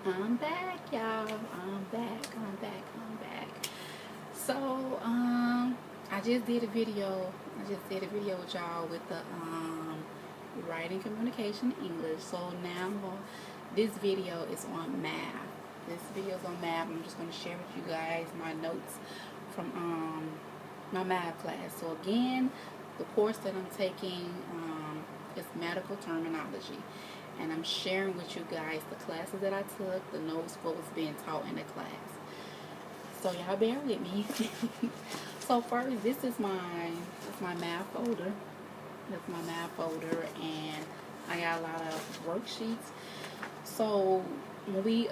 I'm back, y'all. I'm back. So, I just did a video. With y'all with the writing communication English. So now this video is on math. This video is on math. I'm just going to share with you guys my notes from my math class. So again, the course that I'm taking is medical terminology. And I'm sharing with you guys the classes that I took, the notes, what was being taught in the class. So y'all bear with me. So first, this is my math folder. That's my math folder, and I got a lot of worksheets. So when we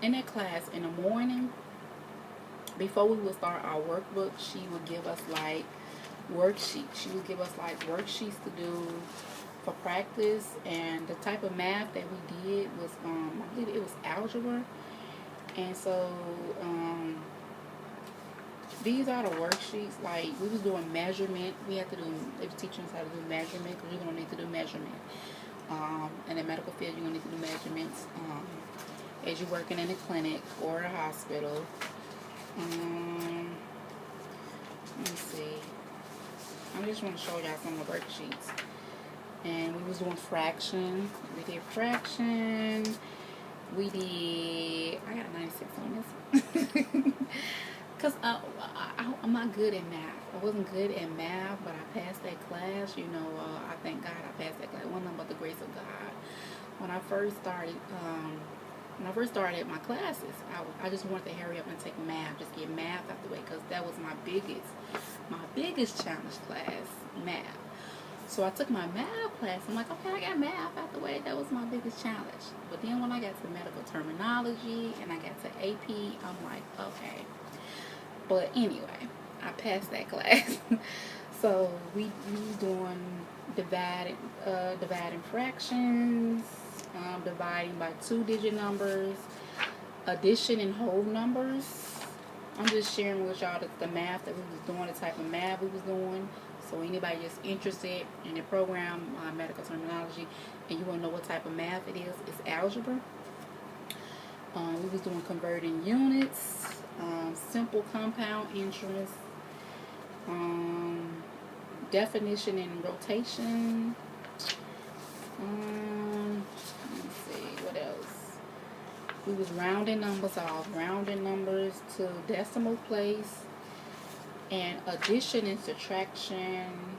in that class in the morning, before we would start our workbook, she would give us like worksheets. She would give us like worksheets to do for practice, and the type of math that we did was I believe it was algebra. And so these are the worksheets. Like, we was doing measurement. We had to do, they was teaching us how to do measurement, because you're going to need to do measurement. In the medical field, you're going to need to do measurements as you're working in a clinic or a hospital. Let me see. I just want to show y'all some of the worksheets. And we was doing fraction. We did fraction. We did, I got 96 on this. Because I'm not good at math. I wasn't good at math, but I passed that class. I thank God I passed that class. One thing about the grace of God. When I first started my classes, I just wanted to hurry up and take math, just get math out the way, because that was my biggest challenge class, math. So I took my math class. I'm like, okay, I got math out the way. That was my biggest challenge. But then when I got to medical terminology and I got to AP, I'm like, okay. But anyway, I passed that class. So we doing dividing fractions, dividing by 2-digit numbers, addition and whole numbers. I'm just sharing with y'all the math that we was doing, the type of math we was doing. So anybody just interested in the program, medical terminology, and you want to know what type of math it is, it's algebra. We was doing converting units, simple compound interest, definition and rotation. Let's see, what else? We was rounding numbers off, rounding numbers to decimal place, and addition and subtraction,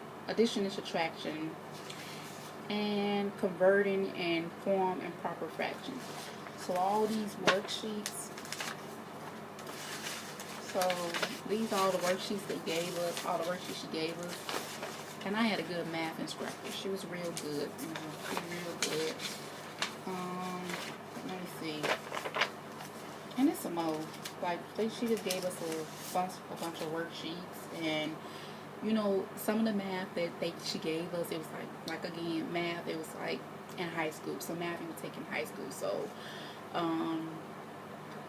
and converting and form and proper fractions. So all these worksheets. So these are all the worksheets they gave us, all the worksheets she gave us. And I had a good math instructor. She was real good. She was real good. Let me see. And it's some more. Like, she just gave us a bunch of worksheets, and some of the math that she gave us, it was like again, math, it was like in high school. So math you would take in high school. So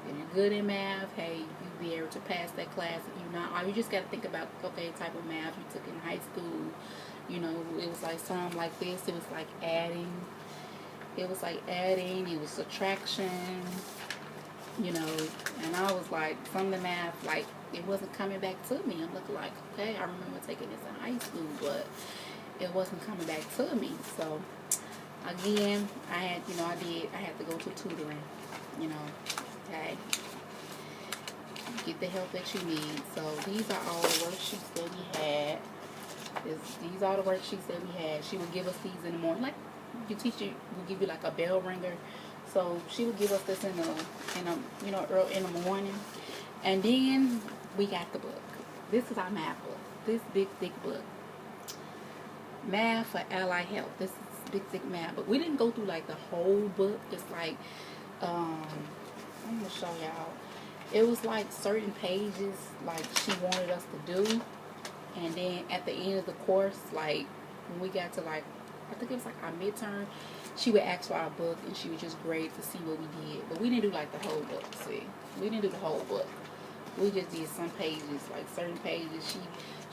if you're good in math, hey, you'll be able to pass that class. If you're not, you just got to think about, okay, type of math you took in high school. It was like something like this. It was like adding. It was subtraction. And I was like, some of the math, like, it wasn't coming back to me. I'm looking like, okay, I remember taking this in high school, but it wasn't coming back to me. So again, I had to go to tutoring, okay, get the help that you need. So these are all the worksheets that we had. These are the worksheets that we had. She would give us these in the morning. Like, your teacher would give you like a bell ringer. So she would give us this early in the morning. And then we got the book. This is our math book. This big thick book. Math for Allied Health. This is big thick math. But we didn't go through like the whole book. It's like I'm gonna show y'all. It was like certain pages like she wanted us to do. And then at the end of the course, like when we got to like, I think it was like our midterm, she would ask for our book and she would just grade to see what we did. But we didn't do like the whole book, see. We didn't do the whole book. We just did some pages, like certain pages.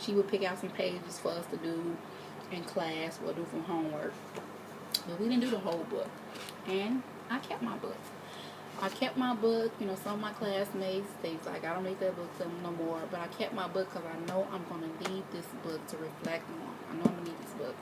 She would pick out some pages for us to do in class or do from homework. But we didn't do the whole book. And I kept my book. I kept my book. You know, some of my classmates, they like, I don't need that book to them no more. But I kept my book because I know I'm going to need this book to reflect on. I know I'm going to need this book.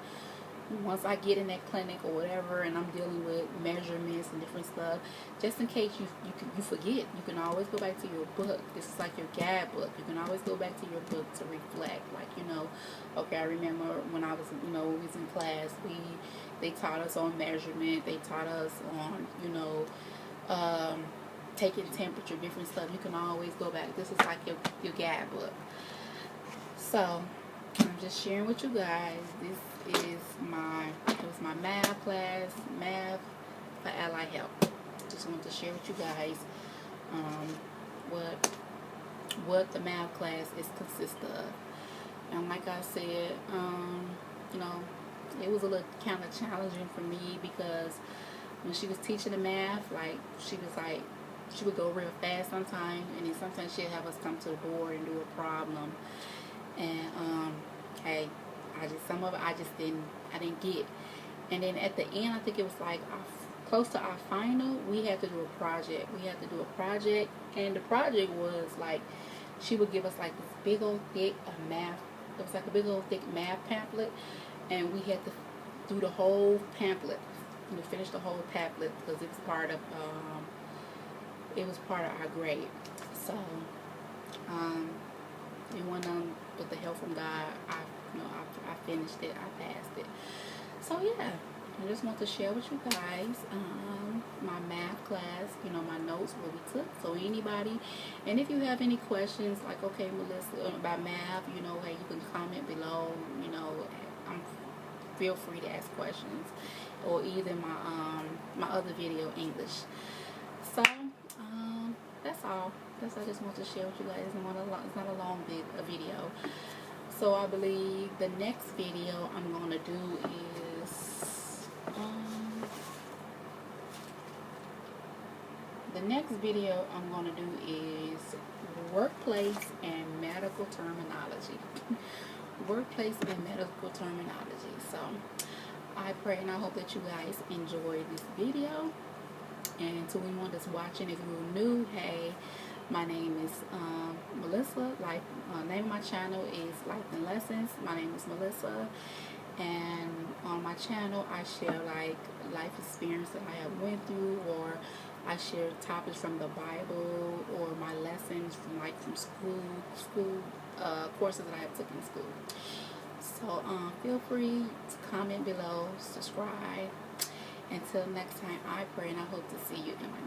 Once I get in that clinic or whatever, and I'm dealing with measurements and different stuff, just in case you forget, you can always go back to your book. This is like your guide book. You can always go back to your book to reflect. Like, you know, okay, I remember when I was, you know, we was in class, they taught us on measurement. They taught us on, you know, taking temperature, different stuff. You can always go back. This is like your guide book. So I'm just sharing with you guys. This is it was my math class, math for allied health. Just wanted to share with you guys what the math class is consist of. And like I said, you know, it was a little kind of challenging for me because when she was teaching the math, like she would go real fast sometimes, and then sometimes she'd have us come to the board and do a problem. And hey, some of it I didn't get. And then at the end, I think it was like close to our final, we had to do a project. And the project was like, she would give us like this big old thick math. It was like a big old thick math pamphlet, and we had to do the whole pamphlet. You know, finish the whole pamphlet because it was part of our grade. So, and with the help from God, I finished it. I passed it. So yeah, I just want to share with you guys my math class. You know, my notes, what we took. So anybody, and if you have any questions, like, okay, Melissa, about math, you know, hey, you can comment below. You know, feel free to ask questions, or either my other video, English. So that's all. I just want to share with you guys. It's not a long video. So I believe the next video I'm going to do is workplace and medical terminology. Workplace and medical terminology. So I pray and I hope that you guys enjoy this video. And to anyone that's watching, if you're new, hey, my name is Melissa. Name of my channel is Life&Lessons. My name is Melissa, and on my channel I share like life experience that I have went through, or I share topics from the Bible, or my lessons from school courses that I have taken in school. So feel free to comment below, subscribe. Until next time, I pray and I hope to see you in my